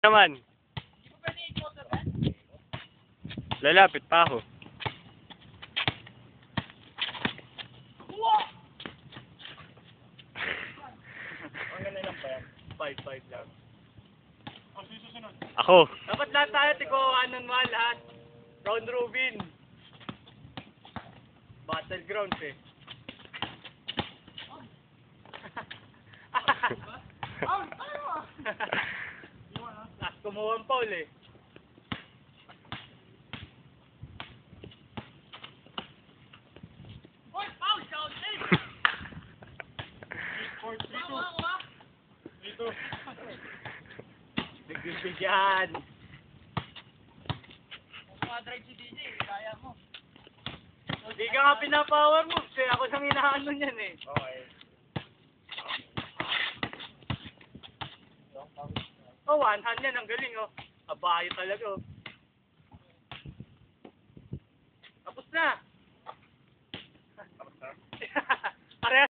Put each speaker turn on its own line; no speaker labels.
Naman. Lalapit pa ako.
Ang ganda lang ba yan? 5-5 lang. Ang susunod.
Ako.
Dapat lahat tayo, tiko, anon mo lahat. Round robin. Battlegrounds eh. Last kumuha ang Paul eh. Oy, Paul, shout out! Dito. Nagbibigyan. Drive si DJ, kaya mo. Hindi ka nga pinapower mo, kasi ako nang inaano niyan eh. Okay. Oh, one hand yan, ang galing oh. Abayo talaga oh.